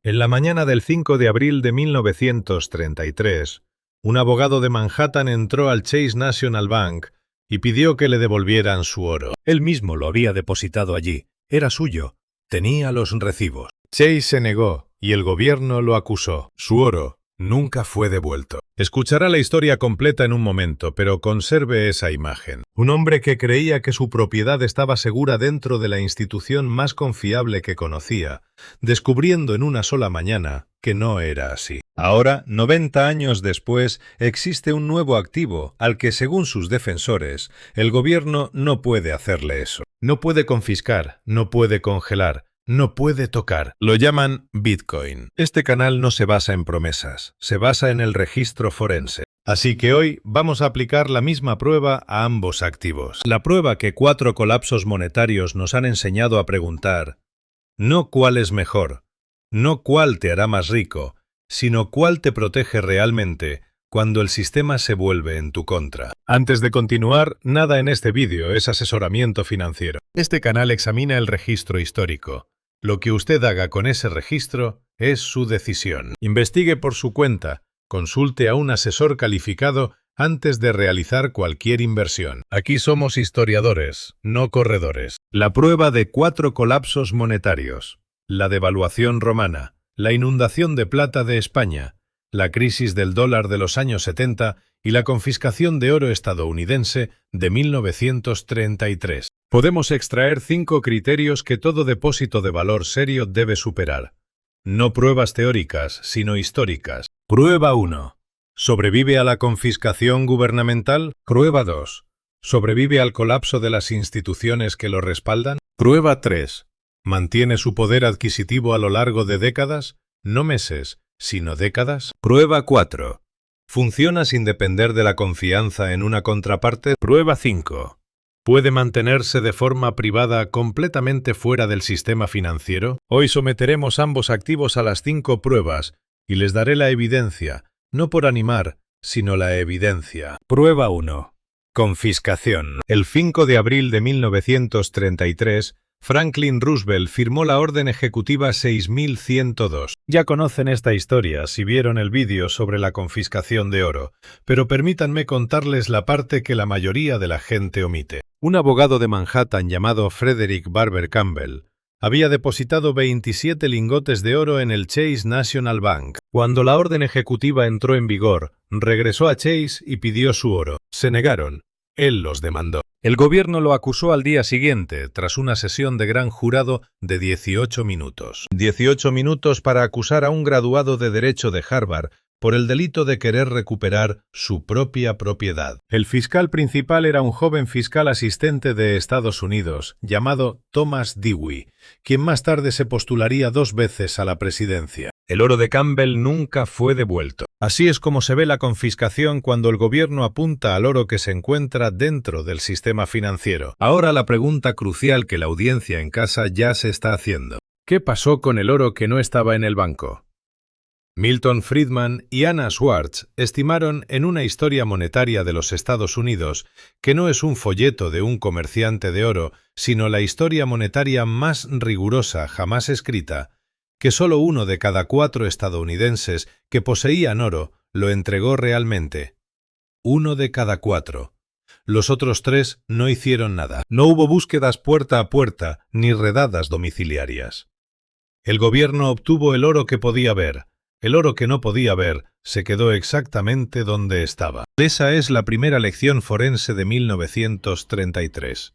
En la mañana del 5 de abril de 1933, un abogado de Manhattan entró al Chase National Bank y pidió que le devolvieran su oro. Él mismo lo había depositado allí, era suyo, tenía los recibos. Chase se negó y el gobierno lo acusó. Su oro nunca fue devuelto. Escuchará la historia completa en un momento, pero conserve esa imagen. Un hombre que creía que su propiedad estaba segura dentro de la institución más confiable que conocía, descubriendo en una sola mañana que no era así. Ahora, 90 años después, existe un nuevo activo al que, según sus defensores, el gobierno no puede hacerle eso. No puede confiscar, no puede congelar, no puede tocar. Lo llaman Bitcoin. Este canal no se basa en promesas, se basa en el registro forense. Así que hoy vamos a aplicar la misma prueba a ambos activos. La prueba que 4 colapsos monetarios nos han enseñado a preguntar, no cuál es mejor, no cuál te hará más rico, sino cuál te protege realmente cuando el sistema se vuelve en tu contra. Antes de continuar, nada en este vídeo es asesoramiento financiero. Este canal examina el registro histórico. Lo que usted haga con ese registro es su decisión. Investigue por su cuenta, consulte a un asesor calificado antes de realizar cualquier inversión. Aquí somos historiadores, no corredores. La prueba de 4 colapsos monetarios: la devaluación romana, la inundación de plata de España, la crisis del dólar de los años 70 y la confiscación de oro estadounidense de 1933. Podemos extraer 5 criterios que todo depósito de valor serio debe superar. No pruebas teóricas, sino históricas. Prueba 1. ¿Sobrevive a la confiscación gubernamental? Prueba 2. ¿Sobrevive al colapso de las instituciones que lo respaldan? Prueba 3. ¿Mantiene su poder adquisitivo a lo largo de décadas? No meses, sino décadas. Prueba 4. ¿Funciona sin depender de la confianza en una contraparte? Prueba 5. ¿Puede mantenerse de forma privada completamente fuera del sistema financiero? Hoy someteremos ambos activos a las 5 pruebas y les daré la evidencia, no por animar, sino la evidencia. Prueba 1. Confiscación. El 5 de abril de 1933, Franklin Roosevelt firmó la Orden Ejecutiva 6102. Ya conocen esta historia si vieron el vídeo sobre la confiscación de oro, pero permítanme contarles la parte que la mayoría de la gente omite. Un abogado de Manhattan llamado Frederick Barber Campbell había depositado 27 lingotes de oro en el Chase National Bank. Cuando la orden ejecutiva entró en vigor, regresó a Chase y pidió su oro. Se negaron. Él los demandó. El gobierno lo acusó al día siguiente, tras una sesión de gran jurado de 18 minutos. 18 minutos para acusar a un graduado de Derecho de Harvard por el delito de querer recuperar su propia propiedad. El fiscal principal era un joven fiscal asistente de Estados Unidos, llamado Thomas Dewey, quien más tarde se postularía 2 veces a la presidencia. El oro de Campbell nunca fue devuelto. Así es como se ve la confiscación cuando el gobierno apunta al oro que se encuentra dentro del sistema financiero. Ahora la pregunta crucial que la audiencia en casa ya se está haciendo. ¿Qué pasó con el oro que no estaba en el banco? Milton Friedman y Anna Schwartz estimaron en Una historia monetaria de los Estados Unidos, que no es un folleto de un comerciante de oro, sino la historia monetaria más rigurosa jamás escrita, que solo 1 de cada 4 estadounidenses que poseían oro lo entregó realmente. 1 de cada 4. Los otros 3 no hicieron nada. No hubo búsquedas puerta a puerta ni redadas domiciliarias. El gobierno obtuvo el oro que podía ver. El oro que no podía ver se quedó exactamente donde estaba. Esa es la primera lección forense de 1933.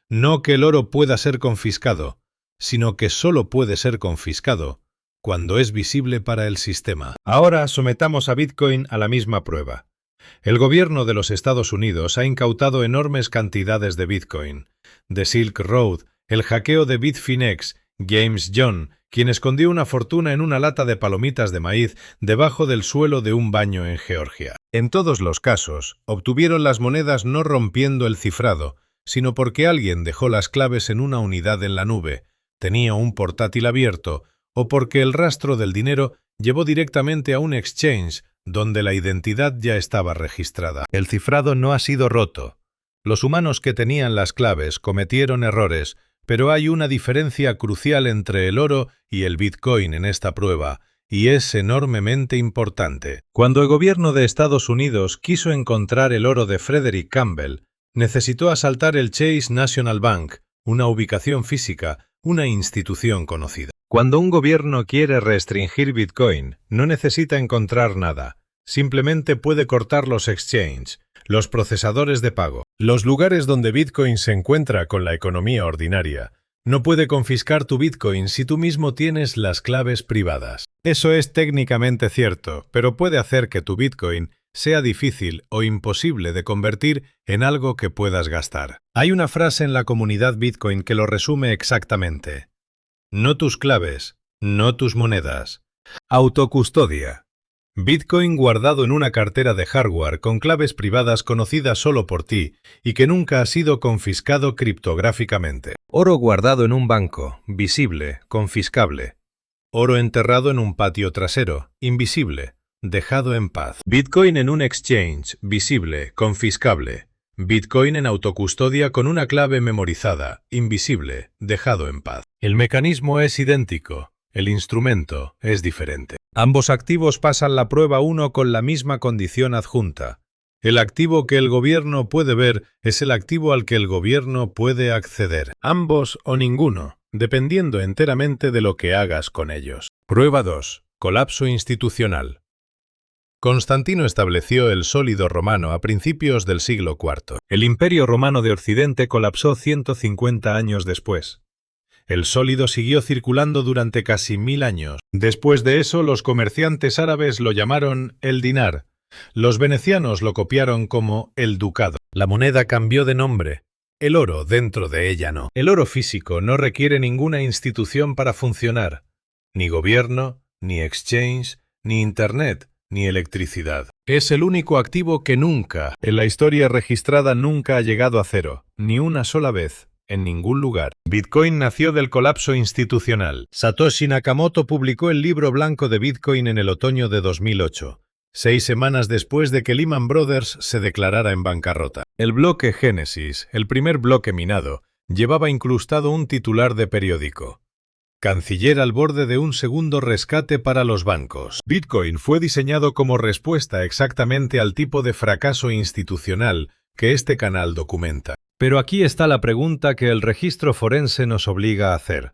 No que el oro pueda ser confiscado, sino que solo puede ser confiscado cuando es visible para el sistema. Ahora sometamos a Bitcoin a la misma prueba. El gobierno de los Estados Unidos ha incautado enormes cantidades de Bitcoin. De Silk Road, el hackeo de Bitfinex, James John, quien escondió una fortuna en una lata de palomitas de maíz debajo del suelo de un baño en Georgia. En todos los casos, obtuvieron las monedas no rompiendo el cifrado, sino porque alguien dejó las claves en una unidad en la nube, tenía un portátil abierto, o porque el rastro del dinero llevó directamente a un exchange donde la identidad ya estaba registrada. El cifrado no ha sido roto. Los humanos que tenían las claves cometieron errores, Pero hay una diferencia crucial entre el oro y el Bitcoin en esta prueba, y es enormemente importante. Cuando el gobierno de Estados Unidos quiso encontrar el oro de Frederick Campbell, necesitó asaltar el Chase National Bank, una ubicación física, una institución conocida. Cuando un gobierno quiere restringir Bitcoin, no necesita encontrar nada. Simplemente puede cortar los exchanges, los procesadores de pago, los lugares donde Bitcoin se encuentra con la economía ordinaria. No puede confiscar tu Bitcoin si tú mismo tienes las claves privadas. Eso es técnicamente cierto, pero puede hacer que tu Bitcoin sea difícil o imposible de convertir en algo que puedas gastar. Hay una frase en la comunidad Bitcoin que lo resume exactamente. No tus claves, no tus monedas. Autocustodia. Bitcoin guardado en una cartera de hardware con claves privadas conocidas solo por ti y que nunca ha sido confiscado criptográficamente. Oro guardado en un banco, visible, confiscable. Oro enterrado en un patio trasero, invisible, dejado en paz. Bitcoin en un exchange, visible, confiscable. Bitcoin en autocustodia con una clave memorizada, invisible, dejado en paz. El mecanismo es idéntico, el instrumento es diferente. Ambos activos pasan la prueba 1 con la misma condición adjunta. El activo que el gobierno puede ver es el activo al que el gobierno puede acceder. Ambos o ninguno, dependiendo enteramente de lo que hagas con ellos. Prueba 2. Colapso institucional. Constantino estableció el sólido romano a principios del siglo IV. El Imperio Romano de Occidente colapsó 150 años después. El sólido siguió circulando durante casi 1000 años. Después de eso, los comerciantes árabes lo llamaron el dinar. Los venecianos lo copiaron como el ducado. La moneda cambió de nombre. El oro dentro de ella no. El oro físico no requiere ninguna institución para funcionar. Ni gobierno, ni exchange, ni internet, ni electricidad. Es el único activo que nunca, en la historia registrada, nunca ha llegado a cero, ni una sola vez. En ningún lugar. Bitcoin nació del colapso institucional. Satoshi Nakamoto publicó el libro blanco de Bitcoin en el otoño de 2008, 6 semanas después de que Lehman Brothers se declarara en bancarrota. El bloque Génesis, el primer bloque minado, llevaba incrustado un titular de periódico. Canciller al borde de un segundo rescate para los bancos. Bitcoin fue diseñado como respuesta exactamente al tipo de fracaso institucional que este canal documenta. Pero aquí está la pregunta que el registro forense nos obliga a hacer.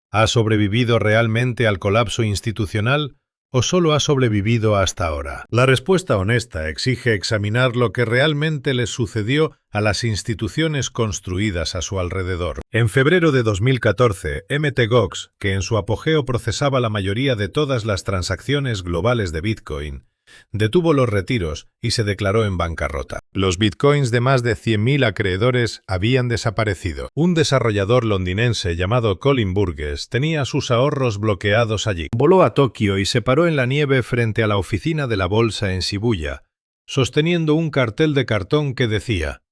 ¿Ha sobrevivido realmente al colapso institucional o solo ha sobrevivido hasta ahora? La respuesta honesta exige examinar lo que realmente les sucedió a las instituciones construidas a su alrededor. En febrero de 2014, Mt. Gox, que en su apogeo procesaba la mayoría de todas las transacciones globales de Bitcoin, detuvo los retiros y se declaró en bancarrota. Los bitcoins de más de 100.000 acreedores habían desaparecido. Un desarrollador londinense llamado Colin Burgess tenía sus ahorros bloqueados allí. Voló a Tokio y se paró en la nieve frente a la oficina de la bolsa en Shibuya, sosteniendo un cartel de cartón que decía: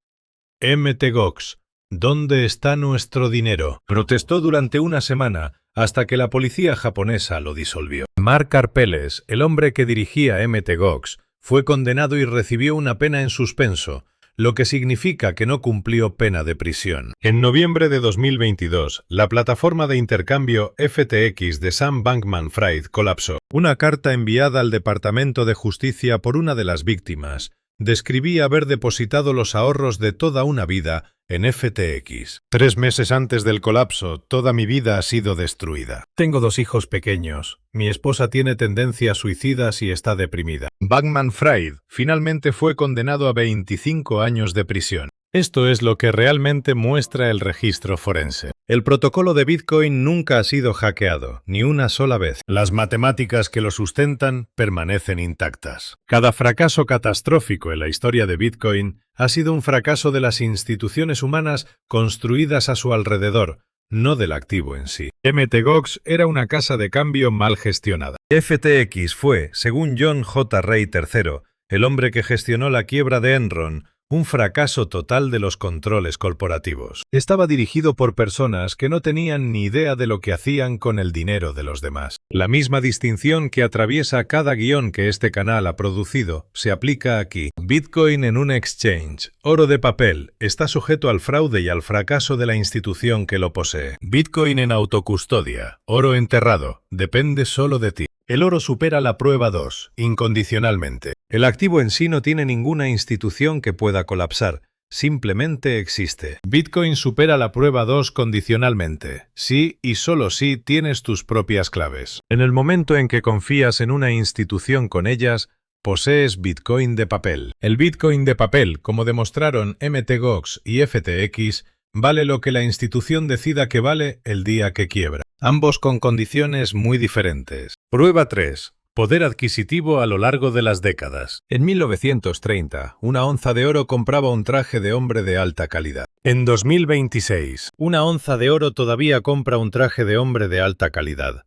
Mt. Gox, ¿dónde está nuestro dinero? Protestó durante una semana hasta que la policía japonesa lo disolvió. Mark Karpeles, el hombre que dirigía Mt. Gox, fue condenado y recibió una pena en suspenso, lo que significa que no cumplió pena de prisión. En noviembre de 2022, la plataforma de intercambio FTX de Sam Bankman-Fried colapsó. Una carta enviada al Departamento de Justicia por una de las víctimas describía haber depositado los ahorros de toda una vida en FTX. 3 meses antes del colapso, toda mi vida ha sido destruida. Tengo 2 hijos pequeños. Mi esposa tiene tendencias suicidas y está deprimida. Bankman-Fried finalmente fue condenado a 25 años de prisión. Esto es lo que realmente muestra el registro forense. El protocolo de Bitcoin nunca ha sido hackeado, ni una sola vez. Las matemáticas que lo sustentan permanecen intactas. Cada fracaso catastrófico en la historia de Bitcoin ha sido un fracaso de las instituciones humanas construidas a su alrededor, no del activo en sí. Mt. Gox era una casa de cambio mal gestionada. FTX fue, según John J. Ray III, el hombre que gestionó la quiebra de Enron, un fracaso total de los controles corporativos. Estaba dirigido por personas que no tenían ni idea de lo que hacían con el dinero de los demás. La misma distinción que atraviesa cada guión que este canal ha producido se aplica aquí. Bitcoin en un exchange, oro de papel, está sujeto al fraude y al fracaso de la institución que lo posee. Bitcoin en autocustodia, oro enterrado, depende solo de ti. El oro supera la prueba 2, incondicionalmente. El activo en sí no tiene ninguna institución que pueda colapsar, simplemente existe. Bitcoin supera la prueba 2 condicionalmente. Sí y solo si tienes tus propias claves. En el momento en que confías en una institución con ellas, posees Bitcoin de papel. El Bitcoin de papel, como demostraron Mt. Gox y FTX, vale lo que la institución decida que vale el día que quiebra. Ambos con condiciones muy diferentes. Prueba 3. Poder adquisitivo a lo largo de las décadas. En 1930, una onza de oro compraba un traje de hombre de alta calidad. En 2026, una onza de oro todavía compra un traje de hombre de alta calidad.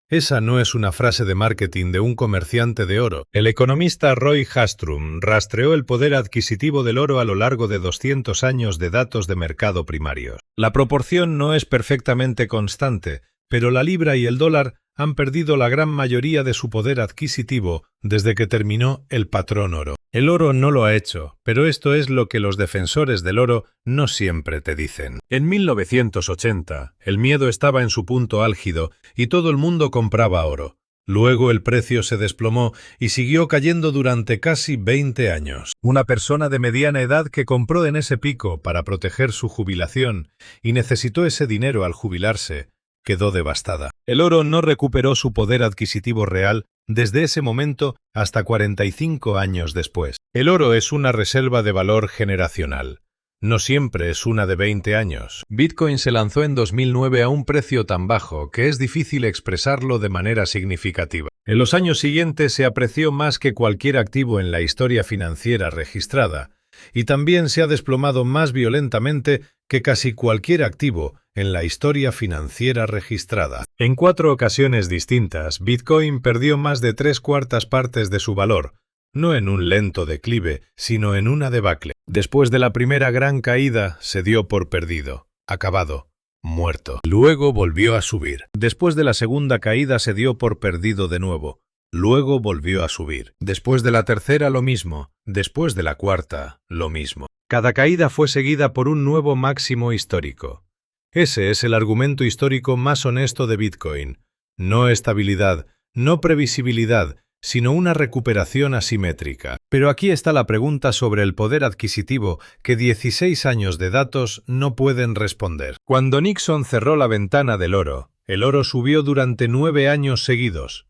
Esa no es una frase de marketing de un comerciante de oro. El economista Roy Hastrum rastreó el poder adquisitivo del oro a lo largo de 200 años de datos de mercado primarios. La proporción no es perfectamente constante, pero la libra y el dólar han perdido la gran mayoría de su poder adquisitivo desde que terminó el patrón oro. El oro no lo ha hecho, pero esto es lo que los defensores del oro no siempre te dicen. En 1980, el miedo estaba en su punto álgido y todo el mundo compraba oro. Luego el precio se desplomó y siguió cayendo durante casi 20 años. Una persona de mediana edad que compró en ese pico para proteger su jubilación y necesitó ese dinero al jubilarse, quedó devastada. El oro no recuperó su poder adquisitivo real desde ese momento hasta 45 años después. El oro es una reserva de valor generacional. No siempre es una de 20 años. Bitcoin se lanzó en 2009 a un precio tan bajo que es difícil expresarlo de manera significativa. En los años siguientes se apreció más que cualquier activo en la historia financiera registrada, y también se ha desplomado más violentamente que casi cualquier activo en la historia financiera registrada. En 4 ocasiones distintas, Bitcoin perdió más de 3/4 partes de su valor, no en un lento declive, sino en una debacle. Después de la primera gran caída, se dio por perdido, acabado, muerto. Luego volvió a subir. Después de la segunda caída se dio por perdido de nuevo. Luego volvió a subir. Después de la tercera lo mismo. Después de la cuarta, lo mismo. Cada caída fue seguida por un nuevo máximo histórico. Ese es el argumento histórico más honesto de Bitcoin. No estabilidad, no previsibilidad, sino una recuperación asimétrica. Pero aquí está la pregunta sobre el poder adquisitivo que 16 años de datos no pueden responder. Cuando Nixon cerró la ventana del oro, el oro subió durante 9 años seguidos.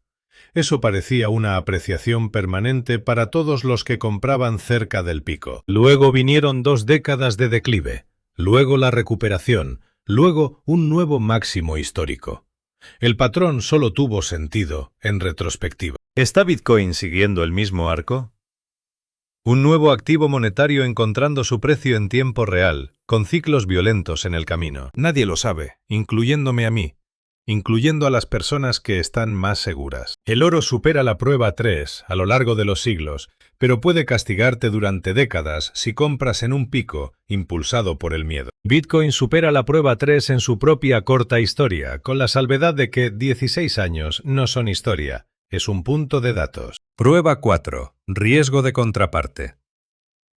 Eso parecía una apreciación permanente para todos los que compraban cerca del pico. Luego vinieron 2 décadas de declive, luego la recuperación, luego un nuevo máximo histórico. El patrón solo tuvo sentido en retrospectiva. ¿Está Bitcoin siguiendo el mismo arco? Un nuevo activo monetario encontrando su precio en tiempo real, con ciclos violentos en el camino. Nadie lo sabe, incluyéndome a mí, incluyendo a las personas que están más seguras. El oro supera la prueba 3 a lo largo de los siglos, pero puede castigarte durante décadas si compras en un pico, impulsado por el miedo. Bitcoin supera la prueba 3 en su propia corta historia, con la salvedad de que 16 años no son historia, es un punto de datos. Prueba 4. Riesgo de contraparte.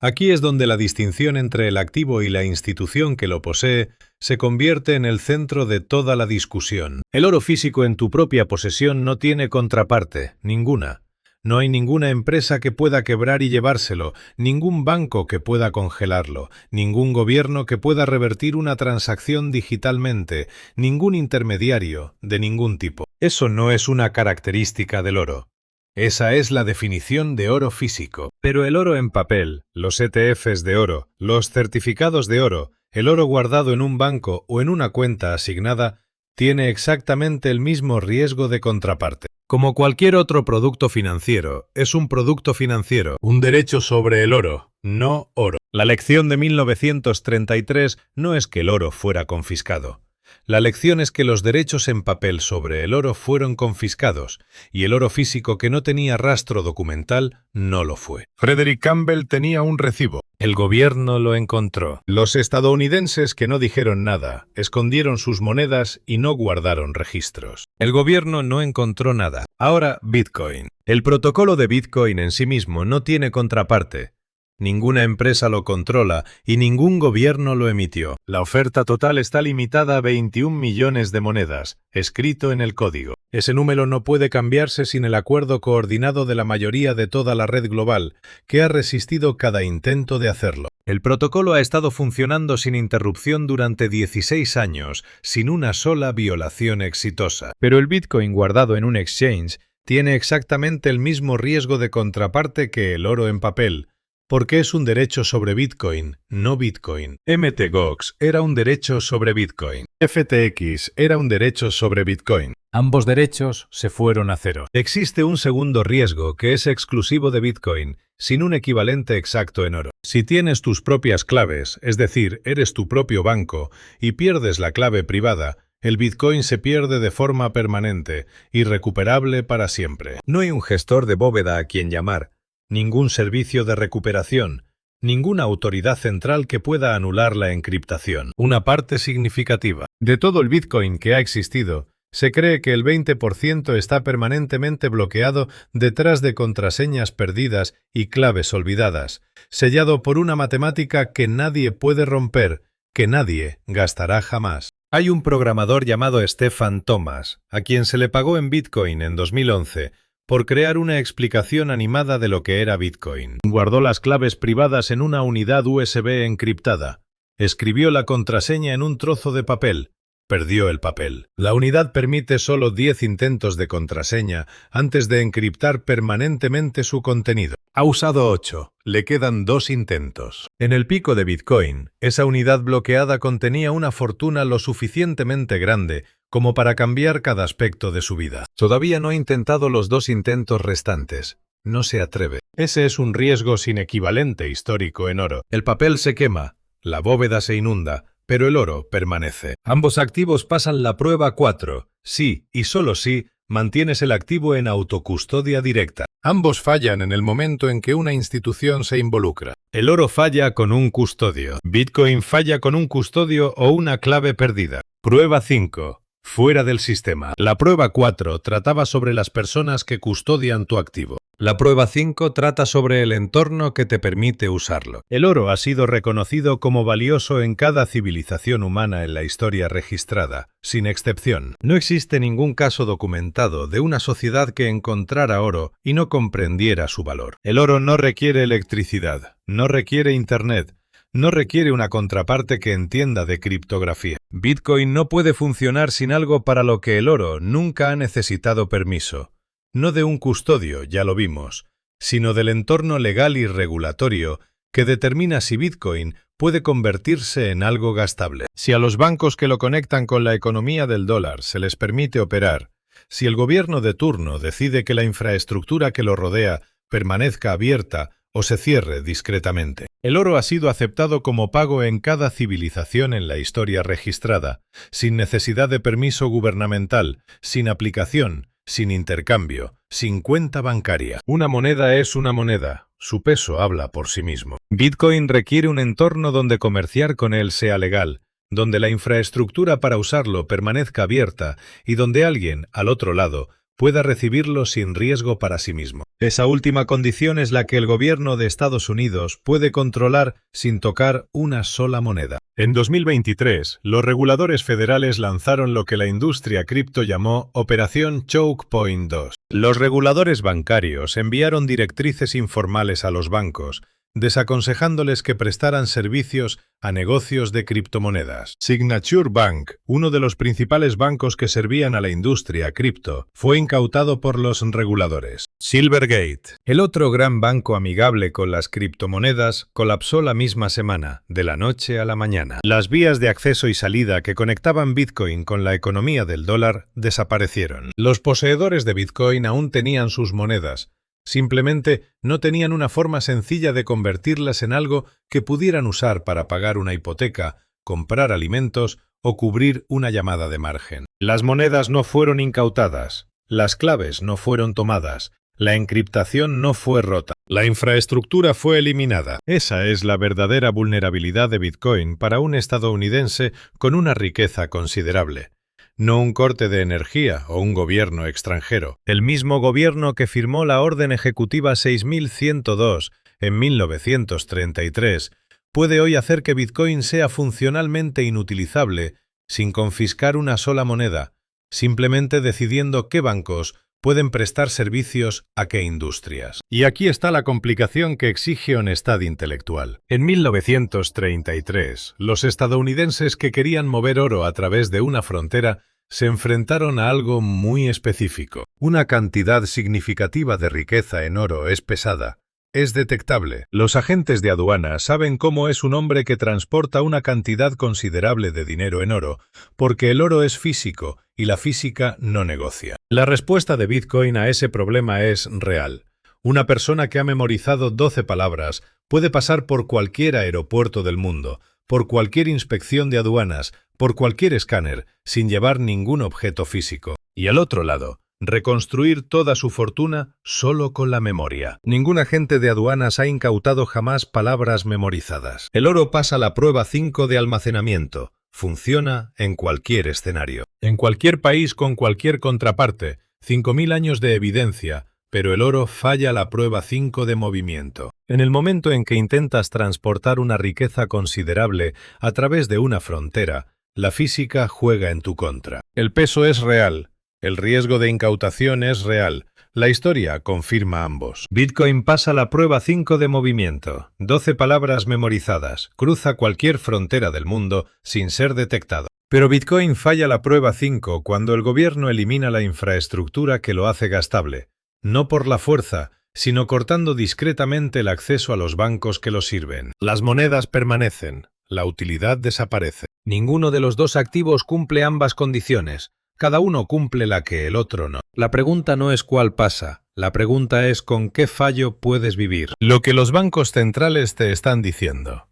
Aquí es donde la distinción entre el activo y la institución que lo posee se convierte en el centro de toda la discusión. El oro físico en tu propia posesión no tiene contraparte, ninguna. No hay ninguna empresa que pueda quebrar y llevárselo, ningún banco que pueda congelarlo, ningún gobierno que pueda revertir una transacción digitalmente, ningún intermediario de ningún tipo. Eso no es una característica del oro. Esa es la definición de oro físico. Pero el oro en papel, los ETFs de oro, los certificados de oro, el oro guardado en un banco o en una cuenta asignada, tiene exactamente el mismo riesgo de contraparte. Como cualquier otro producto financiero, es un producto financiero, un derecho sobre el oro, no oro. La lección de 1933 no es que el oro fuera confiscado. La lección es que los derechos en papel sobre el oro fueron confiscados, y el oro físico que no tenía rastro documental no lo fue. Frederick Campbell tenía un recibo. El gobierno lo encontró. Los estadounidenses que no dijeron nada, escondieron sus monedas y no guardaron registros. El gobierno no encontró nada. Ahora, Bitcoin. El protocolo de Bitcoin en sí mismo no tiene contraparte. Ninguna empresa lo controla y ningún gobierno lo emitió. La oferta total está limitada a 21 millones de monedas, escrito en el código. Ese número no puede cambiarse sin el acuerdo coordinado de la mayoría de toda la red global, que ha resistido cada intento de hacerlo. El protocolo ha estado funcionando sin interrupción durante 16 años, sin una sola violación exitosa. Pero el Bitcoin guardado en un exchange tiene exactamente el mismo riesgo de contraparte que el oro en papel, porque es un derecho sobre Bitcoin, no Bitcoin. MTGOX era un derecho sobre Bitcoin. FTX era un derecho sobre Bitcoin. Ambos derechos se fueron a cero. Existe un segundo riesgo que es exclusivo de Bitcoin, sin un equivalente exacto en oro. Si tienes tus propias claves, es decir, eres tu propio banco, y pierdes la clave privada, el Bitcoin se pierde de forma permanente, irrecuperable para siempre. No hay un gestor de bóveda a quien llamar, ningún servicio de recuperación, ninguna autoridad central que pueda anular la encriptación. Una parte significativa de todo el Bitcoin que ha existido, se cree que el 20% está permanentemente bloqueado detrás de contraseñas perdidas y claves olvidadas, sellado por una matemática que nadie puede romper, que nadie gastará jamás. Hay un programador llamado Stefan Thomas, a quien se le pagó en Bitcoin en 2011, por crear una explicación animada de lo que era Bitcoin. Guardó las claves privadas en una unidad USB encriptada. Escribió la contraseña en un trozo de papel. Perdió el papel. La unidad permite solo 10 intentos de contraseña antes de encriptar permanentemente su contenido. Ha usado 8. Le quedan 2 intentos. En el pico de Bitcoin, esa unidad bloqueada contenía una fortuna lo suficientemente grande como para cambiar cada aspecto de su vida. Todavía no ha intentado los 2 intentos restantes. No se atreve. Ese es un riesgo sin equivalente histórico en oro. El papel se quema, la bóveda se inunda, pero el oro permanece. Ambos activos pasan la prueba 4. Sí, y solo si, mantienes el activo en autocustodia directa. Ambos fallan en el momento en que una institución se involucra. El oro falla con un custodio. Bitcoin falla con un custodio o una clave perdida. Prueba 5. Fuera del sistema. La prueba 4 trataba sobre las personas que custodian tu activo. La prueba 5 trata sobre el entorno que te permite usarlo. El oro ha sido reconocido como valioso en cada civilización humana en la historia registrada, sin excepción. No existe ningún caso documentado de una sociedad que encontrara oro y no comprendiera su valor. El oro no requiere electricidad, no requiere internet, no requiere una contraparte que entienda de criptografía. Bitcoin no puede funcionar sin algo para lo que el oro nunca ha necesitado permiso. No de un custodio, ya lo vimos, sino del entorno legal y regulatorio que determina si Bitcoin puede convertirse en algo gastable. Si a los bancos que lo conectan con la economía del dólar se les permite operar, si el gobierno de turno decide que la infraestructura que lo rodea permanezca abierta o se cierre discretamente. El oro ha sido aceptado como pago en cada civilización en la historia registrada, sin necesidad de permiso gubernamental, sin aplicación, sin intercambio, sin cuenta bancaria. Una moneda es una moneda. Su peso habla por sí mismo. Bitcoin requiere un entorno donde comerciar con él sea legal, donde la infraestructura para usarlo permanezca abierta y donde alguien, al otro lado, pueda recibirlo sin riesgo para sí mismo. Esa última condición es la que el gobierno de Estados Unidos puede controlar sin tocar una sola moneda. En 2023, los reguladores federales lanzaron lo que la industria cripto llamó Operación Choke Point 2. Los reguladores bancarios enviaron directrices informales a los bancos, desaconsejándoles que prestaran servicios a negocios de criptomonedas. Signature Bank, uno de los principales bancos que servían a la industria cripto, fue incautado por los reguladores. Silvergate, el otro gran banco amigable con las criptomonedas, colapsó la misma semana, de la noche a la mañana. Las vías de acceso y salida que conectaban Bitcoin con la economía del dólar desaparecieron. Los poseedores de Bitcoin aún tenían sus monedas, simplemente no tenían una forma sencilla de convertirlas en algo que pudieran usar para pagar una hipoteca, comprar alimentos o cubrir una llamada de margen. Las monedas no fueron incautadas, las claves no fueron tomadas, la encriptación no fue rota, la infraestructura fue eliminada. Esa es la verdadera vulnerabilidad de Bitcoin para un estadounidense con una riqueza considerable. No un corte de energía o un gobierno extranjero. El mismo gobierno que firmó la Orden Ejecutiva 6102 en 1933 puede hoy hacer que Bitcoin sea funcionalmente inutilizable sin confiscar una sola moneda, simplemente decidiendo qué bancos pueden prestar servicios a qué industrias. Y aquí está la complicación que exige honestad intelectual. En 1933, los estadounidenses que querían mover oro a través de una frontera se enfrentaron a algo muy específico. Una cantidad significativa de riqueza en oro es pesada. Es detectable. Los agentes de aduana saben cómo es un hombre que transporta una cantidad considerable de dinero en oro, porque el oro es físico y la física no negocia. La respuesta de Bitcoin a ese problema es real. Una persona que ha memorizado 12 palabras puede pasar por cualquier aeropuerto del mundo, por cualquier inspección de aduanas, por cualquier escáner, sin llevar ningún objeto físico. Y al otro lado, reconstruir toda su fortuna solo con la memoria. Ningún agente de aduanas ha incautado jamás palabras memorizadas. El oro pasa la prueba 5 de almacenamiento. Funciona en cualquier escenario. En cualquier país con cualquier contraparte. 5000 años de evidencia, pero el oro falla la prueba 5 de movimiento. En el momento en que intentas transportar una riqueza considerable a través de una frontera, la física juega en tu contra. El peso es real. El riesgo de incautación es real. La historia confirma ambos. Bitcoin pasa la prueba 5 de movimiento. 12 palabras memorizadas. Cruza cualquier frontera del mundo sin ser detectado. Pero Bitcoin falla la prueba 5 cuando el gobierno elimina la infraestructura que lo hace gastable. No por la fuerza, sino cortando discretamente el acceso a los bancos que lo sirven. Las monedas permanecen. La utilidad desaparece. Ninguno de los dos activos cumple ambas condiciones. Cada uno cumple la que el otro no. La pregunta no es cuál pasa, la pregunta es con qué fallo puedes vivir. Lo que los bancos centrales te están diciendo.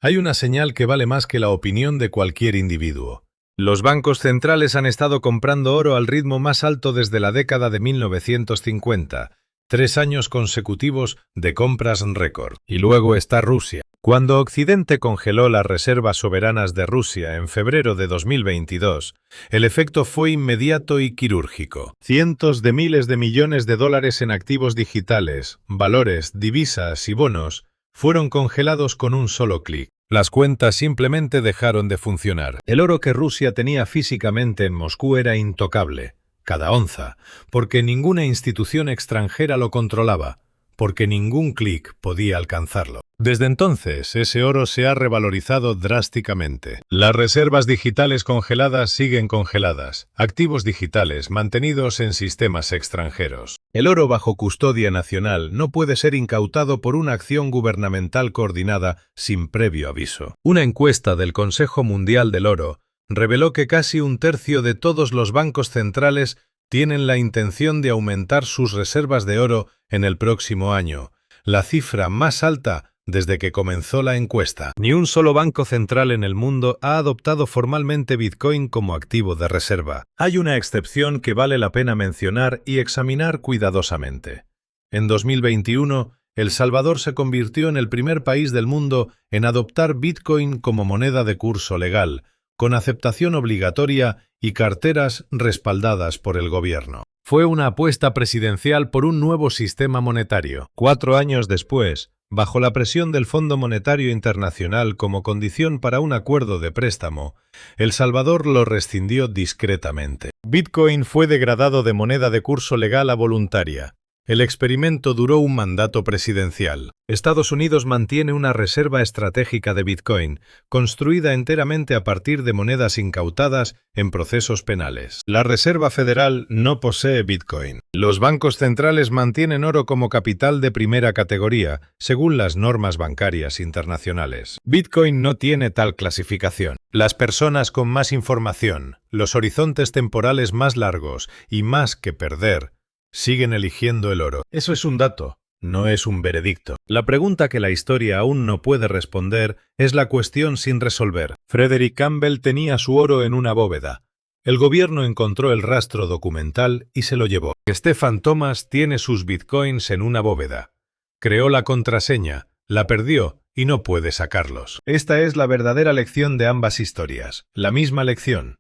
Hay una señal que vale más que la opinión de cualquier individuo. Los bancos centrales han estado comprando oro al ritmo más alto desde la década de 1950, 3 años consecutivos de compras récord. Y luego está Rusia. Cuando Occidente congeló las reservas soberanas de Rusia en febrero de 2022, el efecto fue inmediato y quirúrgico. Cientos de miles de millones de dólares en activos digitales, valores, divisas y bonos fueron congelados con un solo clic. Las cuentas simplemente dejaron de funcionar. El oro que Rusia tenía físicamente en Moscú era intocable, cada onza, porque ninguna institución extranjera lo controlaba, porque ningún clic podía alcanzarlo. Desde entonces, ese oro se ha revalorizado drásticamente. Las reservas digitales congeladas siguen congeladas, activos digitales mantenidos en sistemas extranjeros. El oro bajo custodia nacional no puede ser incautado por una acción gubernamental coordinada sin previo aviso. Una encuesta del Consejo Mundial del Oro reveló que casi un tercio de todos los bancos centrales tienen la intención de aumentar sus reservas de oro en el próximo año, la cifra más alta desde que comenzó la encuesta. Ni un solo banco central en el mundo ha adoptado formalmente Bitcoin como activo de reserva. Hay una excepción que vale la pena mencionar y examinar cuidadosamente. En 2021, El Salvador se convirtió en el primer país del mundo en adoptar Bitcoin como moneda de curso legal, con aceptación obligatoria y carteras respaldadas por el gobierno. Fue una apuesta presidencial por un nuevo sistema monetario. 4 años después, bajo la presión del Fondo Monetario Internacional como condición para un acuerdo de préstamo, El Salvador lo rescindió discretamente. Bitcoin fue degradado de moneda de curso legal a voluntaria. El experimento duró un mandato presidencial. Estados Unidos mantiene una reserva estratégica de Bitcoin, construida enteramente a partir de monedas incautadas en procesos penales. La Reserva Federal no posee Bitcoin. Los bancos centrales mantienen oro como capital de primera categoría, según las normas bancarias internacionales. Bitcoin no tiene tal clasificación. Las personas con más información, los horizontes temporales más largos y más que perder, siguen eligiendo el oro. Eso es un dato, no es un veredicto. La pregunta que la historia aún no puede responder es la cuestión sin resolver. Frederick Campbell tenía su oro en una bóveda. El gobierno encontró el rastro documental y se lo llevó. Stephen Thomas tiene sus bitcoins en una bóveda. Creó la contraseña, la perdió y no puede sacarlos. Esta es la verdadera lección de ambas historias. La misma lección.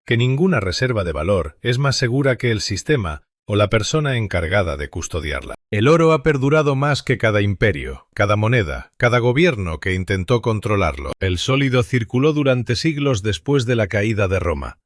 Que ninguna reserva de valor es más segura que el sistema o la persona encargada de custodiarla. El oro ha perdurado más que cada imperio, cada moneda, cada gobierno que intentó controlarlo. El sólido circuló durante siglos después de la caída de Roma.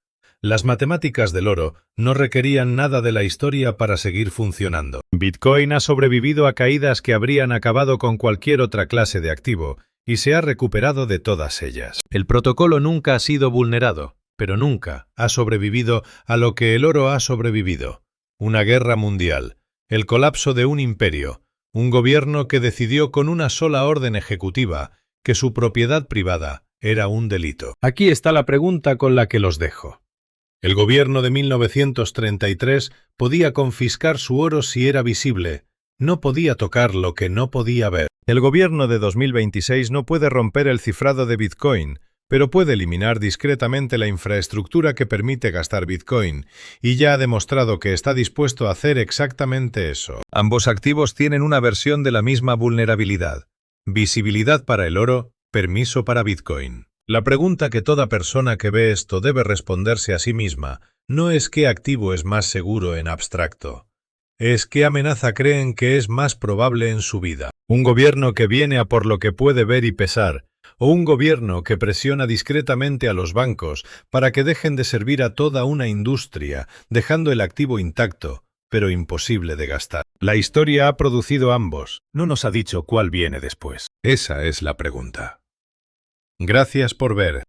Las matemáticas del oro no requerían nada de la historia para seguir funcionando. Bitcoin ha sobrevivido a caídas que habrían acabado con cualquier otra clase de activo y se ha recuperado de todas ellas. El protocolo nunca ha sido vulnerado, pero nunca ha sobrevivido a lo que el oro ha sobrevivido. Una guerra mundial, el colapso de un imperio, un gobierno que decidió con una sola orden ejecutiva que su propiedad privada era un delito. Aquí está la pregunta con la que los dejo. El gobierno de 1933 podía confiscar su oro si era visible, no podía tocar lo que no podía ver. El gobierno de 2026 no puede romper el cifrado de Bitcoin, pero puede eliminar discretamente la infraestructura que permite gastar Bitcoin, y ya ha demostrado que está dispuesto a hacer exactamente eso. Ambos activos tienen una versión de la misma vulnerabilidad. Visibilidad para el oro, permiso para Bitcoin. La pregunta que toda persona que ve esto debe responderse a sí misma no es qué activo es más seguro en abstracto. Es qué amenaza creen que es más probable en su vida. Un gobierno que viene a por lo que puede ver y pesar, o un gobierno que presiona discretamente a los bancos para que dejen de servir a toda una industria, dejando el activo intacto, pero imposible de gastar. La historia ha producido ambos. No nos ha dicho cuál viene después. Esa es la pregunta. Gracias por ver.